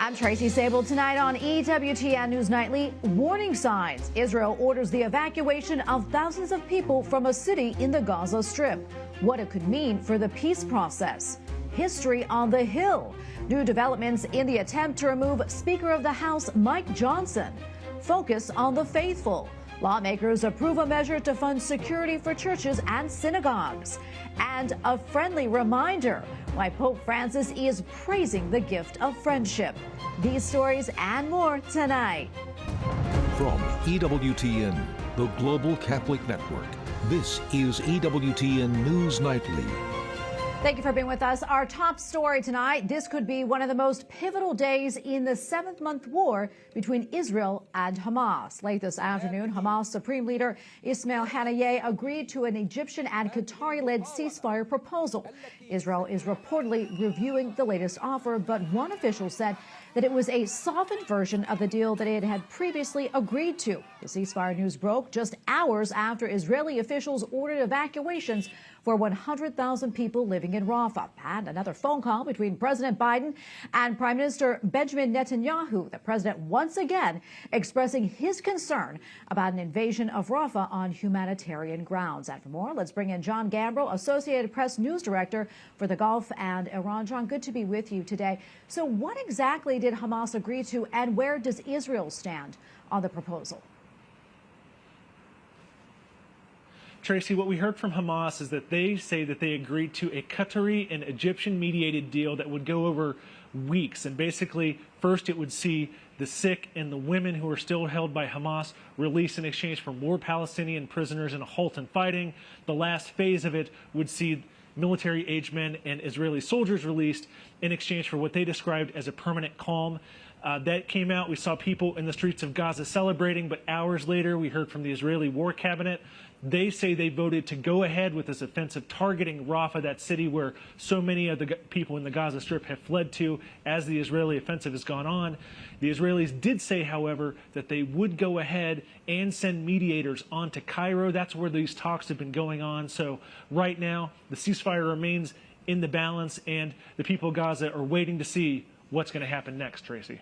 I'm Tracy Sabol. Tonight on EWTN News Nightly, warning signs. Israel orders the evacuation of thousands of people from a city in the Gaza Strip. What it could mean for the peace process. History on the Hill. New developments in the attempt to remove Speaker of the House Mike Johnson. Focus on the faithful. Lawmakers approve a measure to fund security for churches and synagogues. And a friendly reminder why Pope Francis is praising the gift of friendship. These stories and more tonight. From EWTN, the Global Catholic Network, this is EWTN News Nightly. Thank you for being with us. Our top story tonight, this could be one of the most pivotal days in the seventh-month war between Israel and Hamas. Late this afternoon, Hamas Supreme Leader Ismail Haniyeh agreed to an Egyptian and Qatari-led ceasefire proposal. Israel is reportedly reviewing the latest offer, but one official said that it was a softened version of the deal that it had previously agreed to. The ceasefire news broke just hours after Israeli officials ordered evacuations for 100,000 people living in Rafah. And another phone call between President Biden and Prime Minister Benjamin Netanyahu. The president once again expressing his concern about an invasion of Rafah on humanitarian grounds. And for more, let's bring in John Gambrell, Associated Press News Director for the Gulf and Iran. John, good to be with you today. So what exactly did Hamas agree to, and where does Israel stand on the proposal? Tracy, what we heard from Hamas is that they say that they agreed to a Qatari and Egyptian-mediated deal that would go over weeks. And basically, first it would see the sick and the women who are still held by Hamas released in exchange for more Palestinian prisoners and a halt in fighting. The last phase of it would see military-aged men and Israeli soldiers released in exchange for what they described as a permanent calm. That came out. We saw people in the streets of Gaza celebrating, but hours later we heard from the Israeli War Cabinet. They say they voted to go ahead with this offensive targeting Rafah, that city where so many of the people in the Gaza Strip have fled to as the Israeli offensive has gone on. The Israelis did say, however, that they would go ahead and send mediators on to Cairo. That's where these talks have been going on. So right now, the ceasefire remains in the balance, and the people of Gaza are waiting to see what's going to happen next, Tracy.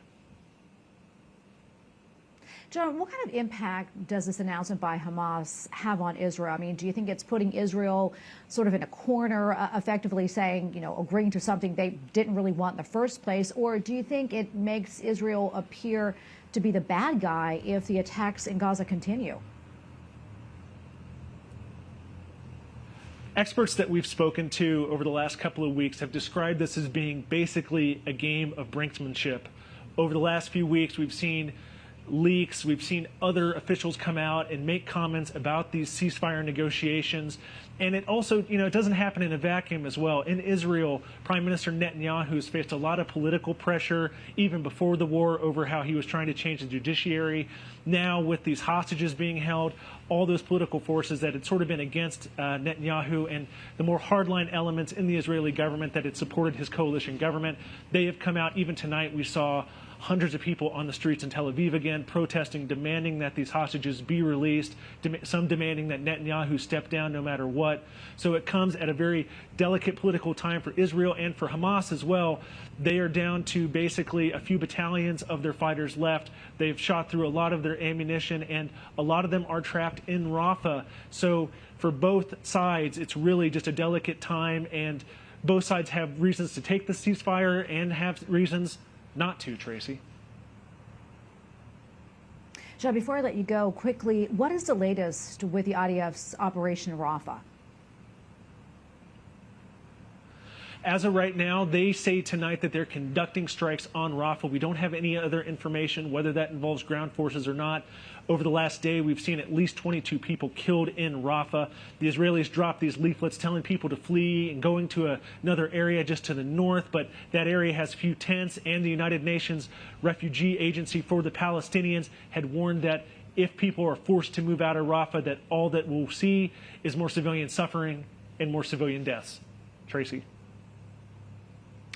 John, what kind of impact does this announcement by Hamas have on Israel? I mean, do you think it's putting Israel sort of in a corner, effectively saying, you know, agreeing to something they didn't really want in the first place? Or do you think it makes Israel appear to be the bad guy if the attacks in Gaza continue? Experts that we've spoken to over the last couple of weeks have described this as being basically a game of brinksmanship. Over the last few weeks, we've seen leaks. We've seen other officials come out and make comments about these ceasefire negotiations. And it also, you know, it doesn't happen in a vacuum as well. In Israel, Prime Minister Netanyahu has faced a lot of political pressure even before the war over how he was trying to change the judiciary. Now, with these hostages being held, all those political forces that had sort of been against Netanyahu and the more hardline elements in the Israeli government that had supported his coalition government, they have come out. Even tonight, we saw hundreds of people on the streets in Tel Aviv again protesting, demanding that these hostages be released, some demanding that Netanyahu step down no matter what. So it comes at a very delicate political time for Israel and for Hamas as well. They are down to basically a few battalions of their fighters left. They've shot through a lot of their ammunition, and a lot of them are trapped in Rafah. So for both sides, it's really just a delicate time, and both sides have reasons to take the ceasefire and have reasons not to, Tracy. John, before I let you go, quickly, what is the latest with the IDF's Operation Rafah? As of right now, they say tonight that they're conducting strikes on Rafah. We don't have any other information, whether that involves ground forces or not. Over the last day, we've seen at least 22 people killed in Rafah. The Israelis dropped these leaflets telling people to flee and going to another area just to the north, but that area has few tents, and the United Nations Refugee Agency for the Palestinians had warned that if people are forced to move out of Rafah, that all that we'll see is more civilian suffering and more civilian deaths. Tracy.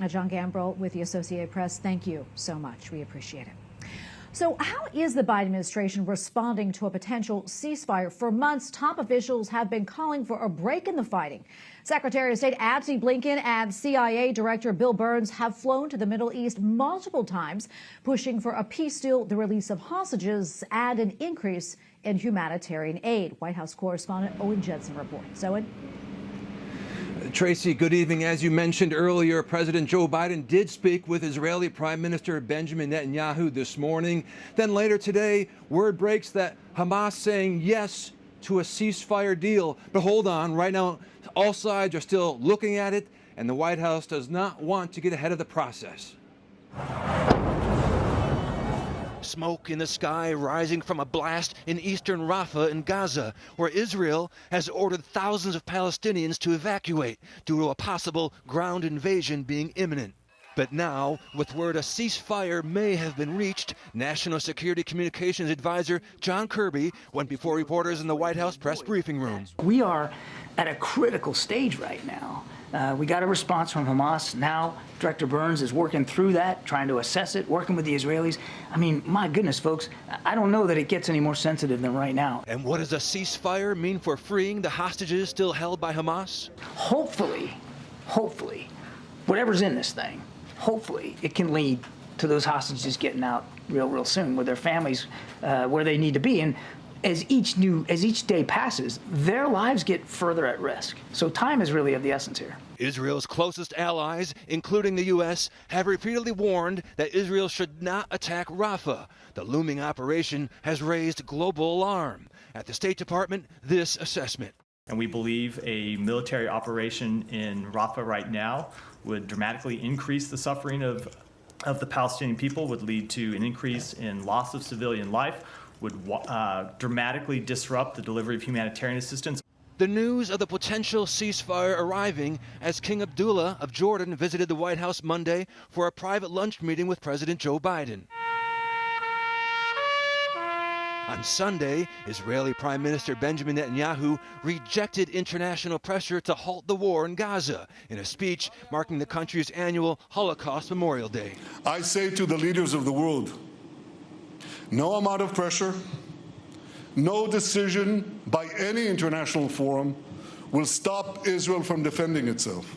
John Gambrell with the Associated Press, thank you so much. We appreciate it. So how is the Biden administration responding to a potential ceasefire? For months, top officials have been calling for a break in the fighting. Secretary of State Antony Blinken and CIA Director Bill Burns have flown to the Middle East multiple times, pushing for a peace deal, the release of hostages, and an increase in humanitarian aid. White House correspondent Owen Jensen reports. Owen? Tracy, good evening. As you mentioned earlier, President Joe Biden did speak with Israeli Prime Minister Benjamin Netanyahu this morning. Then later today, word breaks that Hamas saying yes to a ceasefire deal. But hold on, right now, all sides are still looking at it, and the White House does not want to get ahead of the process. Smoke in the sky rising from a blast in eastern Rafah in Gaza, where Israel has ordered thousands of Palestinians to evacuate due to a possible ground invasion being imminent. But now, with word a ceasefire may have been reached, National Security Communications Advisor John Kirby went before reporters in the White House press briefing room. We are at a critical stage right now. We got a response from Hamas. Now, Director Burns is working through that, trying to assess it, working with the Israelis. I mean, my goodness, folks, I don't know that it gets any more sensitive than right now. And what does a ceasefire mean for freeing the hostages still held by Hamas? Hopefully, whatever's in this thing, hopefully it can lead to those hostages getting out real soon with their families where they need to be. And as each day passes, their lives get further at risk. So time is really of the essence here. Israel's closest allies, including the U.S., have repeatedly warned that Israel should not attack Rafah. The looming operation has raised global alarm. At the State Department, this assessment. And we believe a military operation in Rafah right now would dramatically increase the suffering of the Palestinian people, would lead to an increase in loss of civilian life, would dramatically disrupt the delivery of humanitarian assistance. The news of the potential ceasefire arriving as King Abdullah of Jordan visited the White House Monday for a private lunch meeting with President Joe Biden. On Sunday, Israeli Prime Minister Benjamin Netanyahu rejected international pressure to halt the war in Gaza in a speech marking the country's annual Holocaust Memorial Day. I say to the leaders of the world, no amount of pressure, no decision by any international forum will stop Israel from defending itself.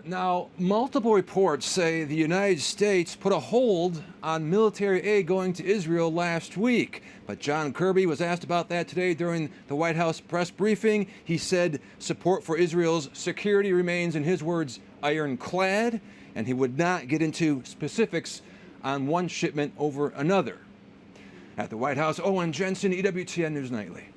Now, multiple reports say the United States put a hold on military aid going to Israel last week. But John Kirby was asked about that today during the White House press briefing. He said support for Israel's security remains, in his words, ironclad, and he would not get into specifics on one shipment over another. At the White House, Owen Jensen, EWTN News Nightly.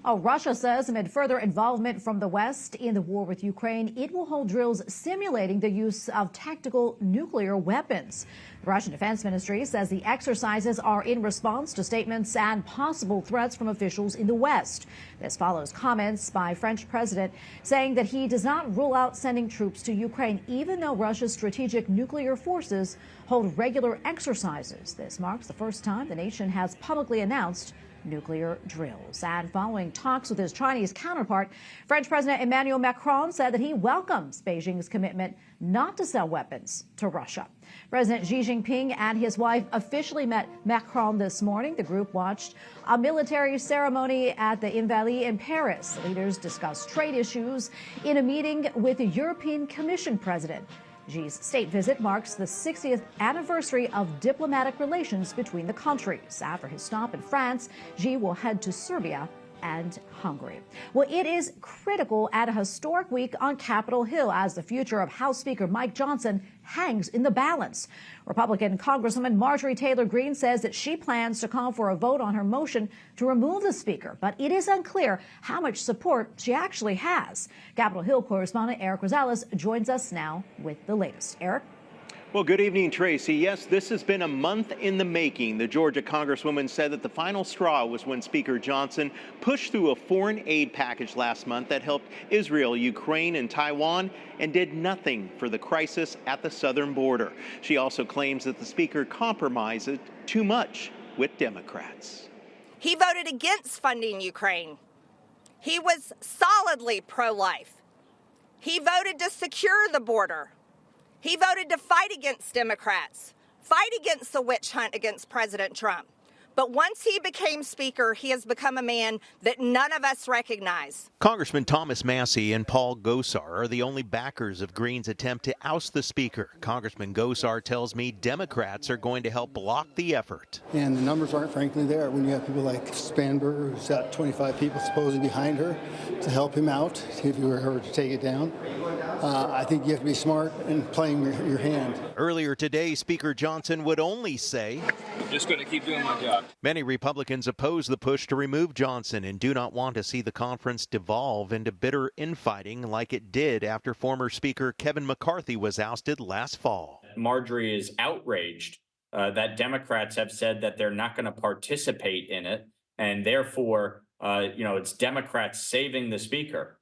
Russia says amid further involvement from the West in the war with Ukraine, it will hold drills simulating the use of tactical nuclear weapons. The Russian Defense Ministry says the exercises are in response to statements and possible threats from officials in the West. This follows comments by French President saying that he does not rule out sending troops to Ukraine, even though Russia's strategic nuclear forces hold regular exercises. This marks the first time the nation has publicly announced nuclear drills. And following talks with his Chinese counterpart, French President Emmanuel Macron said that he welcomes Beijing's commitment not to sell weapons to Russia. President Xi Jinping and his wife officially met Macron this morning. The group watched a military ceremony at the Invalides in Paris. Leaders discussed trade issues in a meeting with the European Commission President. Xi's state visit marks the 60th anniversary of diplomatic relations between the countries. After his stop in France, Xi will head to Serbia and Hungary. Well, it is critical at a historic week on Capitol Hill as the future of House Speaker Mike Johnson hangs in the balance. Republican Congresswoman Marjorie Taylor Greene says that she plans to call for a vote on her motion to remove the speaker, but it is unclear how much support she actually has. Capitol Hill correspondent Eric Rosales joins us now with the latest. Eric? Well, good evening, Tracy. Yes, this has been a month in the making. The Georgia Congresswoman said that the final straw was when Speaker Johnson pushed through a foreign aid package last month that helped Israel, Ukraine, and Taiwan and did nothing for the crisis at the southern border. She also claims that the Speaker compromised too much with Democrats. He voted against funding Ukraine. He was solidly pro-life. He voted to secure the border. He voted to fight against Democrats fight against the witch hunt against President Trump. But once he became Speaker, he has become a man that none of us recognize. Congressman Thomas Massie and Paul Gosar are the only backers of Green's attempt to oust the Speaker. Congressman Gosar tells me Democrats are going to help block the effort. And the numbers aren't frankly there when you have people like Spanberger, who's got 25 people supposedly behind her to help him out if you were her to take it down. I think you have to be smart and playing your hand. Earlier today, Speaker Johnson would only say, "I'm just going to keep doing my job." Many Republicans oppose the push to remove Johnson and do not want to see the conference devolve into bitter infighting like it did after former Speaker Kevin McCarthy was ousted last fall. Marjorie is outraged that Democrats have said that they're not going to participate in it, and therefore, it's Democrats saving the Speaker.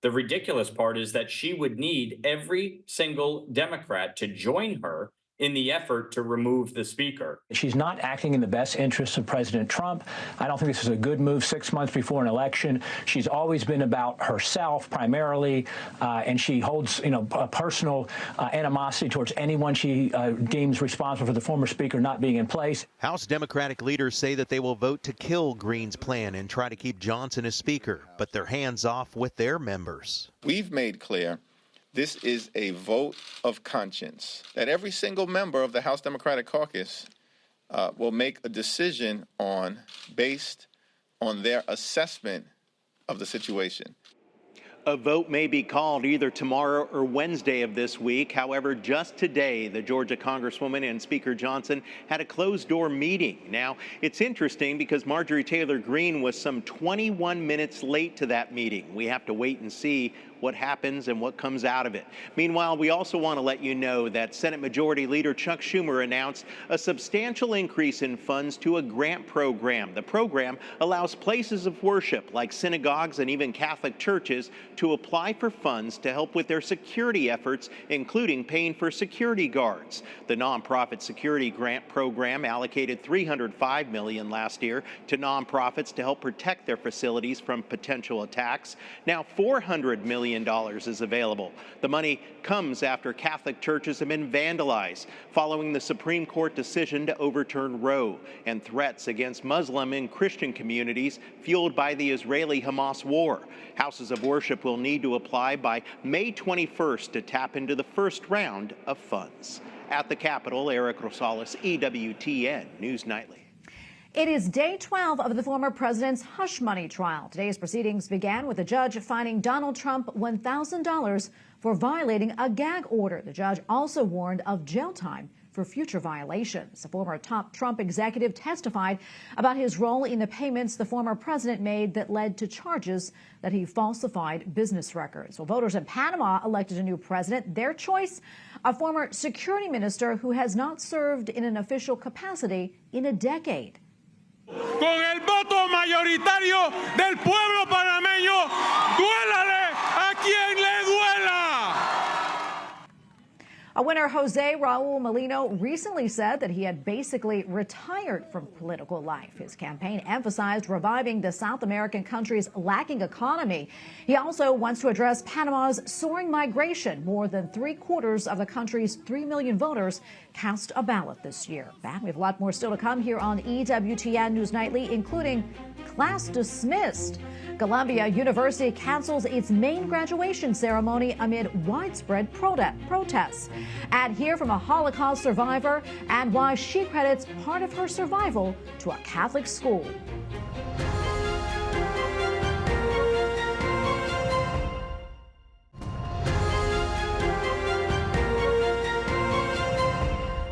The ridiculous part is that she would need every single Democrat to join her in the effort to remove the Speaker. She's not acting in the best interests of President Trump. I don't think this is a good move 6 months before an election. She's always been about herself primarily, and she holds, a personal animosity towards anyone she deems responsible for the former Speaker not being in place. House Democratic leaders say that they will vote to kill Green's plan and try to keep Johnson as Speaker, but they're hands off with their members. We've made clear this is a vote of conscience, that every single member of the House Democratic Caucus will make a decision based on their assessment of the situation. A vote may be called either tomorrow or Wednesday of this week. However, just today, the Georgia Congresswoman and Speaker Johnson had a closed-door meeting. Now, it's interesting because Marjorie Taylor Greene was some 21 minutes late to that meeting. We have to wait and see what happens and what comes out of it. Meanwhile, we also want to let you know that Senate Majority Leader Chuck Schumer announced a substantial increase in funds to a grant program. The program allows places of worship like synagogues and even Catholic churches to apply for funds to help with their security efforts, including paying for security guards. The nonprofit security grant program allocated $305 million last year to nonprofits to help protect their facilities from potential attacks. Now $400 million is available. The money comes after Catholic churches have been vandalized following the Supreme Court decision to overturn Roe and threats against Muslim and Christian communities fueled by the Israeli-Hamas war. Houses of worship will need to apply by May 21st to tap into the first round of funds. At the Capitol, Eric Rosales, EWTN News Nightly. It is day 12 of the former president's hush money trial. Today's proceedings began with a judge fining Donald Trump $1,000 for violating a gag order. The judge also warned of jail time for future violations. A former top Trump executive testified about his role in the payments the former president made that led to charges that he falsified business records. Well, voters in Panama elected a new president. Their choice, a former security minister who has not served in an official capacity in a decade. Con el voto mayoritario del pueblo panameño, duélale a quien le duela. A winner, Jose Raul Molino, recently said that he had basically retired from political life. His campaign emphasized reviving the South American country's lacking economy. He also wants to address Panama's soaring migration. More than 3/4 of the country's 3 million voters cast a ballot this year. Back, we have a lot more still to come here on EWTN News Nightly, including class dismissed. Columbia University cancels its main graduation ceremony amid widespread protests. And hear from a Holocaust survivor and why she credits part of her survival to a Catholic school.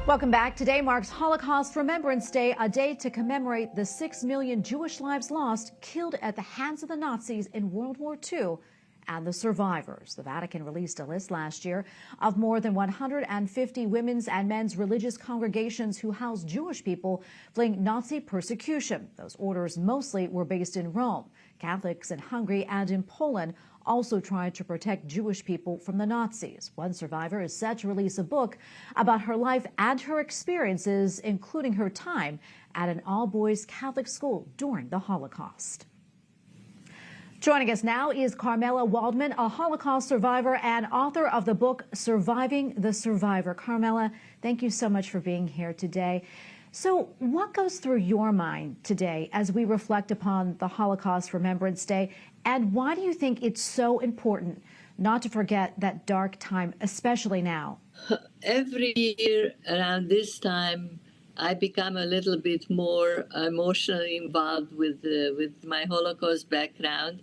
Welcome back. Today marks Holocaust Remembrance Day, a day to commemorate the 6 million Jewish lives lost, killed at the hands of the Nazis in World War II, and the survivors. The Vatican released a list last year of more than 150 women's and men's religious congregations who house Jewish people fleeing Nazi persecution. Those orders mostly were based in Rome. Catholics in Hungary and in Poland also tried to protect Jewish people from the Nazis. One survivor is set to release a book about her life and her experiences, including her time at an all-boys Catholic school during the Holocaust. Joining us now is Carmela Waldman, a Holocaust survivor and author of the book Surviving the Survivor. Carmela, thank you so much for being here today. So what goes through your mind today as we reflect upon the Holocaust Remembrance Day, and why do you think it's so important not to forget that dark time, especially now? Every year around this time, I become a little bit more emotionally involved with my Holocaust background.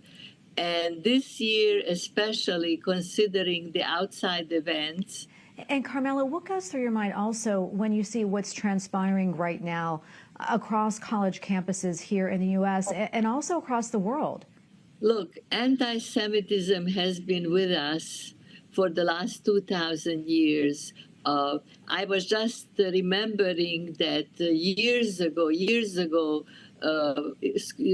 And this year, especially considering the outside events. And Carmela, what goes through your mind also when you see what's transpiring right now across college campuses here in the U.S. and also across the world? Look, anti-Semitism has been with us for the last 2,000 years. I was just remembering that years ago,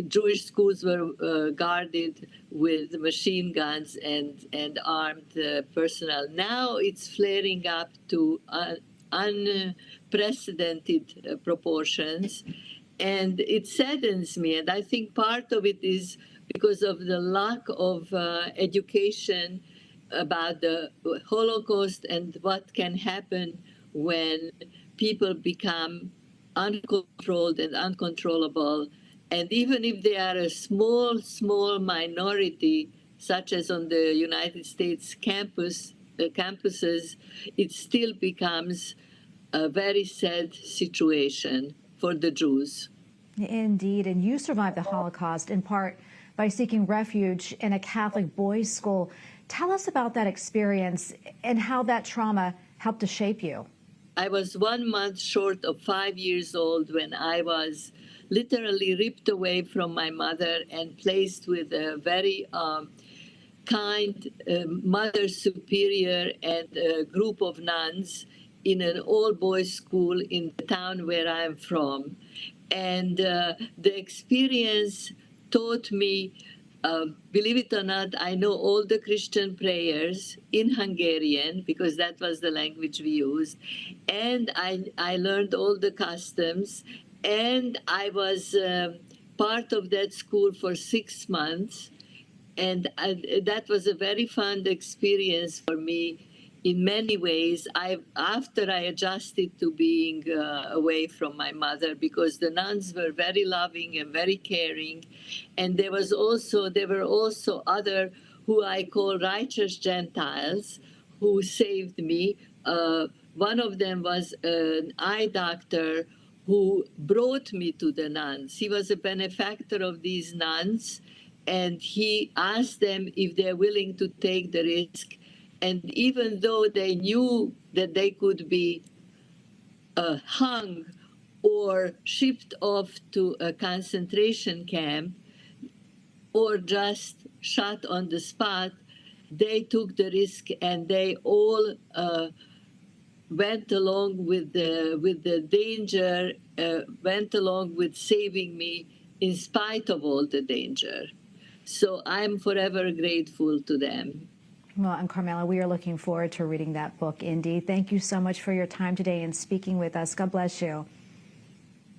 Jewish schools were guarded with machine guns and armed personnel. Now it's flaring up to unprecedented proportions, and it saddens me. And I think part of it is because of the lack of education about the Holocaust and what can happen when people become uncontrolled and uncontrollable. And even if they are a small minority, such as on the United States campuses, it still becomes a very sad situation for the Jews. Indeed, and you survived the Holocaust in part by seeking refuge in a Catholic boys' school. Tell us about that experience and how that trauma helped to shape you. I was 1 month short of 5 years old when I was literally ripped away from my mother and placed with a very kind mother superior and a group of nuns in an all-boys school in the town where I am from. And the experience taught me, believe it or not, I know all the Christian prayers in Hungarian because that was the language we used. And I learned all the customs. And I was part of that school for 6 months. And that was a very fun experience for me in many ways. After I adjusted to being away from my mother, because the nuns were very loving and very caring. And there were also other who I call righteous Gentiles who saved me. One of them was an eye doctor who brought me to the nuns. He was a benefactor of these nuns, and he asked them if they're willing to take the risk. And even though they knew that they could be hung or shipped off to a concentration camp or just shot on the spot, they took the risk, and they all went along with the danger, went along with saving me in spite of all the danger. So I'm forever grateful to them. Well, and Carmela, we are looking forward to reading that book, indeed. Thank you so much for your time today and speaking with us. God bless you.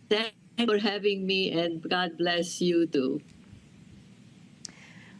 Thank you for having me, and God bless you too.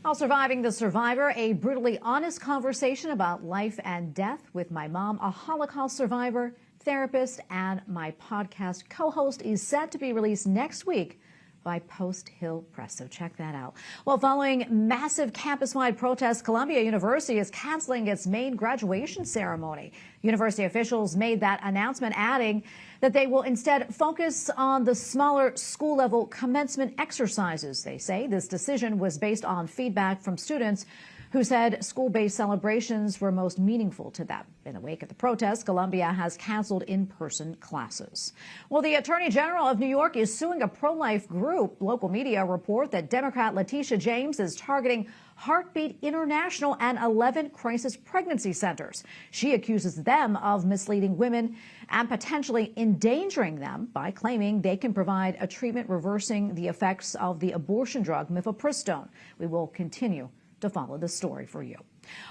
While Surviving the Survivor, a brutally honest conversation about life and death with my mom, a Holocaust survivor, therapist, and my podcast co-host, is set to be released next week by Post Hill Press, so check that out. Well, following massive campus-wide protests, Columbia University is canceling its main graduation ceremony. University officials made that announcement, adding that they will instead focus on the smaller school-level commencement exercises. They say this decision was based on feedback from students who said school-based celebrations were most meaningful to them. In the wake of the protests, Columbia has canceled in-person classes. Well, the Attorney General of New York is suing a pro-life group. Local media report that Democrat Letitia James is targeting Heartbeat International and 11 crisis pregnancy centers. She accuses them of misleading women and potentially endangering them by claiming they can provide a treatment reversing the effects of the abortion drug mifepristone. We will continue to follow the story for you.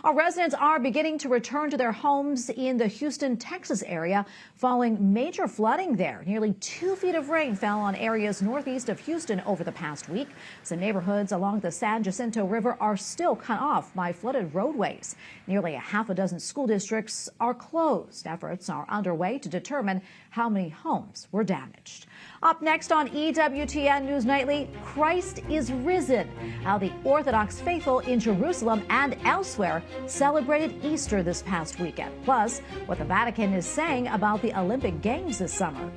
Our residents are beginning to return to their homes in the Houston, Texas area following major flooding there. Nearly 2 feet of rain fell on areas northeast of Houston over the past week. Some neighborhoods along the San Jacinto River are still cut off by flooded roadways. Nearly a half a dozen school districts are closed. Efforts are underway to determine how many homes were damaged. Up next on EWTN News Nightly, Christ is risen. How the Orthodox faithful in Jerusalem and elsewhere celebrated Easter this past weekend. Plus, what the Vatican is saying about the Olympic Games this summer.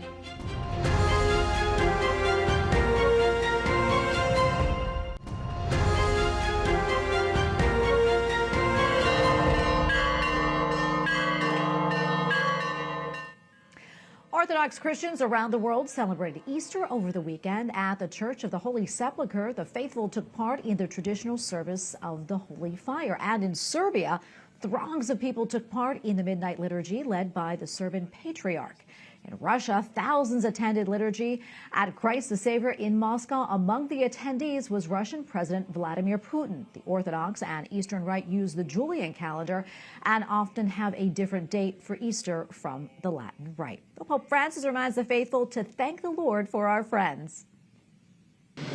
Orthodox Christians around the world celebrated Easter over the weekend. At the Church of the Holy Sepulchre, the faithful took part in the traditional service of the Holy Fire. And in Serbia, throngs of people took part in the midnight liturgy led by the Serbian Patriarch. In Russia, thousands attended liturgy at Christ the Savior in Moscow. Among the attendees was Russian President Vladimir Putin. The Orthodox and Eastern Rite use the Julian calendar and often have a different date for Easter from the Latin Rite. Pope Francis reminds the faithful to thank the Lord for our friends.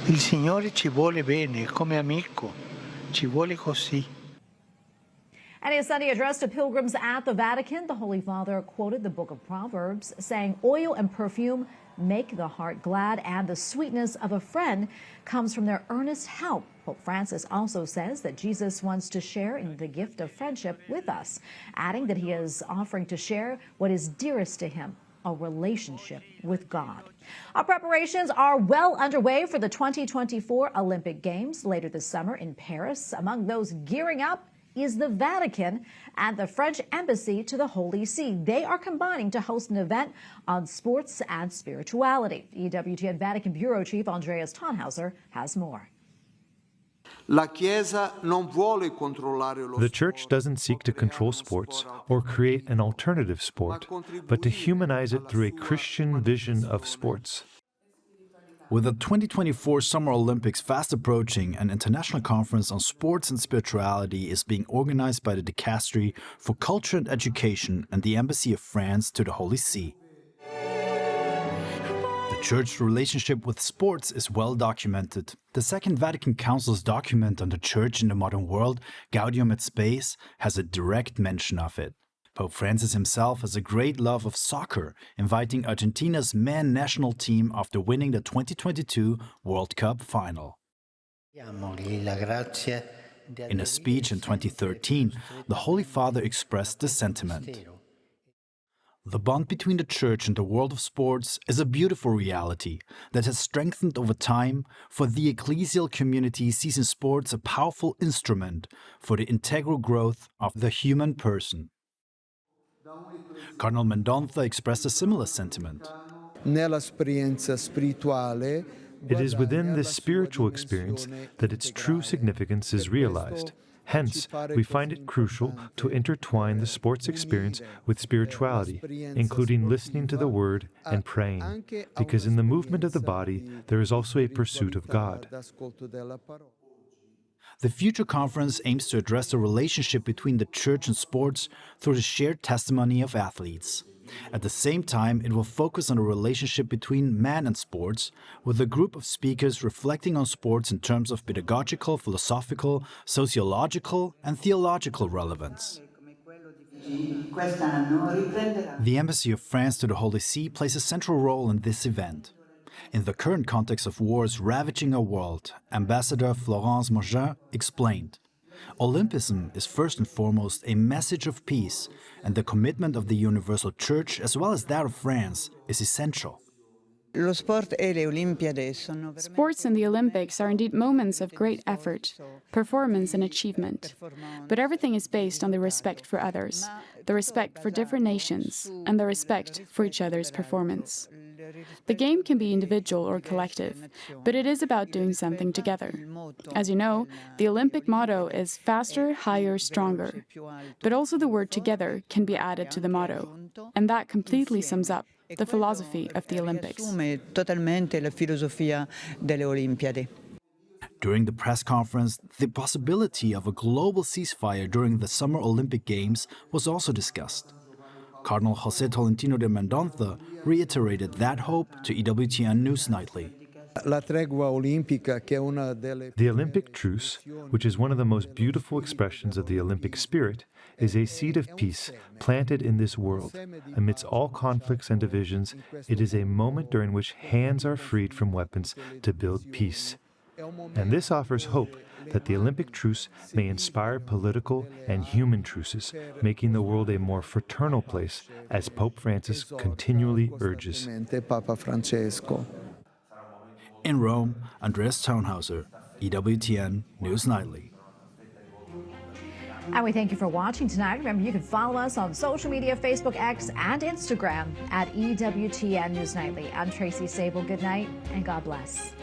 Il Signore ci vuole bene, come amico, ci vuole così. And in a Sunday address to pilgrims at the Vatican, the Holy Father quoted the book of Proverbs, saying, "Oil and perfume make the heart glad, and the sweetness of a friend comes from their earnest help." Pope Francis also says that Jesus wants to share in the gift of friendship with us, adding that he is offering to share what is dearest to him, a relationship with God. Our preparations are well underway for the 2024 Olympic Games later this summer in Paris. Among those gearing up is the Vatican and the French Embassy to the Holy See. They are combining to host an event on sports and spirituality. EWTN Vatican Bureau Chief Andreas Tannhauser has more. The Church doesn't seek to control sports or create an alternative sport, but to humanize it through a Christian vision of sports. With the 2024 Summer Olympics fast approaching, an international conference on sports and spirituality is being organized by the Dicastery for Culture and Education and the Embassy of France to the Holy See. The Church's relationship with sports is well documented. The Second Vatican Council's document on the Church in the modern world, Gaudium et Spes, has a direct mention of it. Pope Francis himself has a great love of soccer, inviting Argentina's men national team after winning the 2022 World Cup final. In a speech in 2013, the Holy Father expressed this sentiment. The bond between the Church and the world of sports is a beautiful reality that has strengthened over time, for the ecclesial community sees in sports a powerful instrument for the integral growth of the human person. Cardinal Mendonça expressed a similar sentiment. It is within this spiritual experience that its true significance is realized. Hence, we find it crucial to intertwine the sports experience with spirituality, including listening to the Word and praying, because in the movement of the body, there is also a pursuit of God. The future conference aims to address the relationship between the Church and sports through the shared testimony of athletes. At the same time, it will focus on the relationship between man and sports, with a group of speakers reflecting on sports in terms of pedagogical, philosophical, sociological, and theological relevance. The Embassy of France to the Holy See plays a central role in this event. In the current context of wars ravaging our world, Ambassador Florence Mogin explained, Olympism is first and foremost a message of peace, and the commitment of the Universal Church, as well as that of France, is essential. Sports and the Olympics are indeed moments of great effort, performance and achievement. But everything is based on the respect for others, the respect for different nations, and the respect for each other's performance. The game can be individual or collective, but it is about doing something together. As you know, the Olympic motto is faster, higher, stronger. But also the word together can be added to the motto, and that completely sums up the philosophy of the Olympics. During the press conference, the possibility of a global ceasefire during the Summer Olympic Games was also discussed. Cardinal José Tolentino de Mendoza reiterated that hope to EWTN News Nightly. The Olympic truce, which is one of the most beautiful expressions of the Olympic spirit, is a seed of peace planted in this world. Amidst all conflicts and divisions, it is a moment during which hands are freed from weapons to build peace. And this offers hope that the Olympic truce may inspire political and human truces, making the world a more fraternal place, as Pope Francis continually urges. In Rome, Andreas Townhauser, EWTN News Nightly. And we thank you for watching tonight. Remember, you can follow us on social media, Facebook, X, and Instagram at EWTN News Nightly. I'm Tracy Sabol. Good night and God bless.